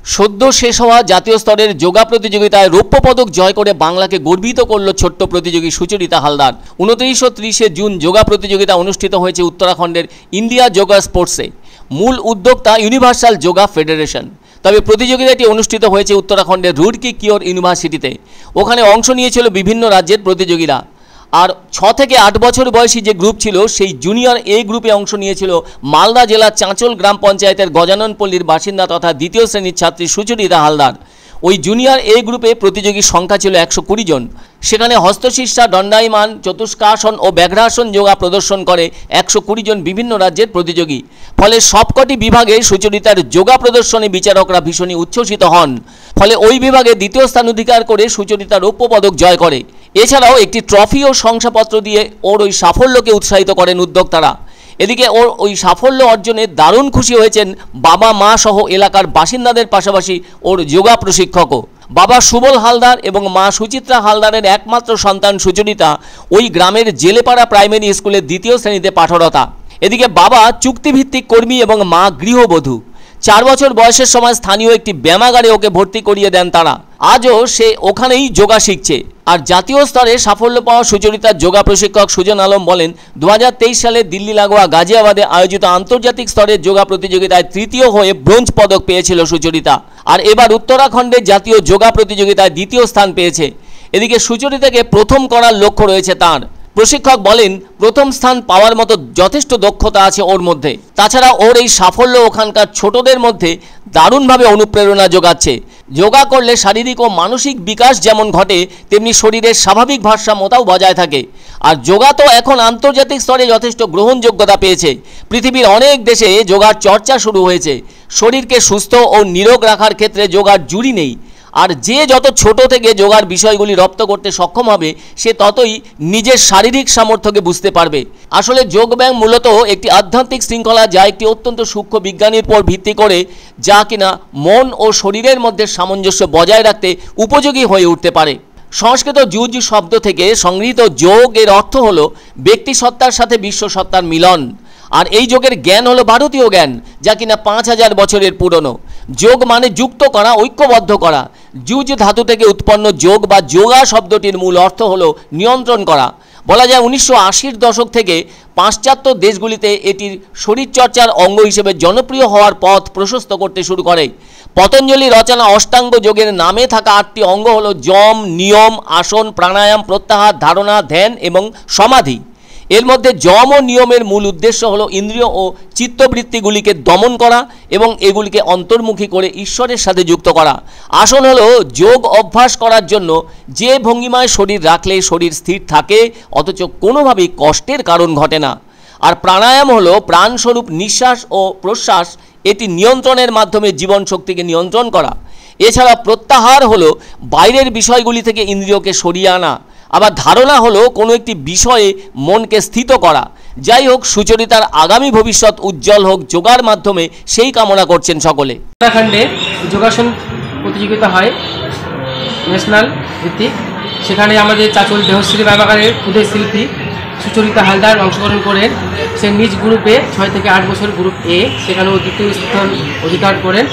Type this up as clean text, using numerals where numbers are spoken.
সদ্য শেষ হওয়া জাতীয় স্তরের যোগা প্রতিযোগিতায় রৌপ্য পদক জয় করে বাংলাকে গর্বিত করল ছোট্ট প্রতিযোগী সুচরিতা হালদার। 29 ও 30 জুন যোগা প্রতিযোগিতা অনুষ্ঠিত হয়েছে উত্তরাখণ্ডের ইন্ডিয়া যোগা স্পোর্টসে। মূল উদ্যোক্তা ইউনিভার্সাল যোগা ফেডারেশন। তবে প্রতিযোগিতাটি অনুষ্ঠিত হয়েছে উত্তরাখণ্ডের রুড়কি কিওর ইউনিভার্সিটিতে। ওখানে অংশ নিয়েছিল বিভিন্ন রাজ্যের প্রতিযোগীরা। আর 6 থেকে 8 বছর বয়সী যে গ্রুপ ছিল সেই জুনিয়র এ গ্রুপে অংশ নিয়েছিল মালদা জেলার চাঁচল গ্রাম পঞ্চায়েতের গজাননপল্লীর বাসিন্দা তথা দ্বিতীয় শ্রেণীর ছাত্রী সুচরিতা হালদার। ওই জুনিয়র এ গ্রুপে প্রতিযোগীর সংখ্যা ছিল 120 জন। সেখানে হস্তশিরসা, দণ্ডায়মান, চতুষ্কাসন ও ব্যাঘ্রাসন যোগা প্রদর্শন করে 120 জন বিভিন্ন রাজ্যের প্রতিযোগী। ফলে সবকটি বিভাগে সুচরিতার যোগা প্রদর্শনে বিচারকরা ভীষণই উচ্ছ্বসিত হন। ফলে ওই বিভাগে দ্বিতীয় স্থান অধিকার করে সুচরিতা রৌপ্য পদক জয় করে। এছাড়াও একটি ট্রফি ও শংসাপত্র দিয়ে ওর ওই সাফল্যকে উৎসাহিত করেন উদ্যোক্তারা। এদিকে ওর ওই সাফল্য অর্জনে দারুণ খুশি হয়েছেন বাবা মা সহ এলাকার বাসিন্দাদের পাশাপাশি ওর যোগা প্রশিক্ষকও। বাবা সুবল হালদার এবং মা সুচিত্রা হালদারের একমাত্র সন্তান সুচরিতা ওই গ্রামের জেলেপাড়া প্রাইমারি স্কুলের 2য় শ্রেণীতে পাঠরতা। এদিকে বাবা চুক্তিভিত্তিক কর্মী এবং মা গৃহবধূ। 4 বছর বয়সের সময় স্থানীয় একটি ব্যায়ামাগারে ওকে ভর্তি করিয়ে দেন তারা। আজও সে ওখানেই যোগা শিখছে। আর জাতীয় স্তরে সাফল্য পাওয়া সুচরিতার যোগা প্রশিক্ষক সুজন আলম বলেন, 2023 সালে দিল্লি লাগোয়া গাজিয়াবাদে আয়োজিত আন্তর্জাতিক স্তরের যোগা প্রতিযোগিতায় 3য় হয়ে ব্রোঞ্জ পদক পেয়েছিল সুচরিতা। আর এবার উত্তরাখণ্ডের জাতীয় যোগা প্রতিযোগিতায় 2য় স্থান পেয়েছে। এদিকে সুচরিতাকে প্রথম করার লক্ষ্য রয়েছে তাঁর। প্রশিক্ষক বলেন, প্রথম স্থান পাওয়ার মতো যথেষ্ট দক্ষতা আছে ওর মধ্যে। তাছাড়া ওর এই সাফল্য ওখানকার ছোটদের মধ্যে দারুণভাবে অনুপ্রেরণা যোগাচ্ছে। যোগা করলে শারীরিক ও মানসিক বিকাশ যেমন ঘটে, তেমনি শরীরের স্বাভাবিক ভারসাম্যতাও বজায় থাকে। আর যোগা তো এখন আন্তর্জাতিক স্তরে যথেষ্ট গ্রহণযোগ্যতা পেয়েছে। পৃথিবীর অনেক দেশে যোগার চর্চা শুরু হয়েছে। শরীরকে সুস্থ ও নিরোগ রাখার ক্ষেত্রে যোগার জুড়ি নেই। আর যে যত ছোট থেকে যোগার বিষয়গুলি রপ্ত করতে সক্ষম হবে, সে ততই নিজের শারীরিক সামর্থ্যকে বুঝতে পারবে। আসলে যোগব্যায়াম মূলত একটি আধ্যাত্মিক শৃঙ্খলা, যা একটি অত্যন্ত সূক্ষ্ম বিজ্ঞানের উপর ভিত্তি করে, যা কিনা মন ও শরীরের মধ্যে সামঞ্জস্য বজায় রাখতে উপযোগী হয়ে উঠতে পারে। সংস্কৃত যুজ শব্দ থেকে সংগৃহীত যোগ এর অর্থ হলো ব্যক্তি সত্তার সাথে বিশ্ব সত্তার মিলন। আর এই যোগের জ্ঞান হলো ভারতীয় জ্ঞান, যা কিনা 5000 বছরের পুরনো। যোগ মানে যুক্ত করা, ঐক্যবদ্ধ করা। যুজ ধাতু থেকে উৎপন্ন যোগ বা যোগা শব্দটির মূল অর্থ হলো নিয়ন্ত্রণ করা। বলা যায় 1980-র দশক থেকে পাশ্চাত্য দেশগুলিতে এটির শরীরচর্চার অঙ্গ হিসেবে জনপ্রিয় হওয়ার পথ প্রশস্ত করতে শুরু করে। পতঞ্জলি রচনা অষ্টাঙ্গ যোগের নামে থাকা 8টি অঙ্গ হলো যম, নিয়ম, আসন, প্রাণায়াম, প্রত্যাহার, ধারণা, ধ্যান এবং সমাধি। এর মধ্যে যম ও নিয়মের মূল উদ্দেশ্য হলো ইন্দ্রিয় ও চিত্তবৃত্তিগুলিকে দমন করা এবং এগুলিকে অন্তর্মুখী করে ঈশ্বরের সাথে যুক্ত করা। আসন হলো যোগ অভ্যাস করার জন্য যে ভঙ্গিমায় শরীর রাখলে শরীর স্থির থাকে, অথচ কোনোভাবেই কষ্টের কারণ ঘটে না। আর প্রাণায়াম হলো প্রাণস্বরূপ নিঃশ্বাস ও প্রশ্বাস, এটি নিয়ন্ত্রণের মাধ্যমে জীবন শক্তিকে নিয়ন্ত্রণ করা। এছাড়া প্রত্যাহার হলো বাইরের বিষয়গুলি থেকে ইন্দ্রিয়কে সরিয়ে আনা। আবার ধারণা হলো কোনো একটি বিষয়ে মনকে স্থিত করা। যাই হোক, সুচরিতার আগামী ভবিষ্যৎ উজ্জ্বল হোক যোগার মাধ্যমে, সেই কামনা করছেন সকলে। উত্তরাখণ্ডে যোগাসন প্রতিযোগিতা হয় ন্যাশনাল ভিত্তিক। সেখানে আমাদের চাঁচল দেহশ্রী ব্যায়ামাগারের উদয় শিল্পী সুচরিতা হালদার অংশগ্রহণ করেন। সে নিজ গ্রুপে 6 থেকে 8 বছর গ্রুপ এ, সেখানেও 2য় স্থান অধিকার করেন।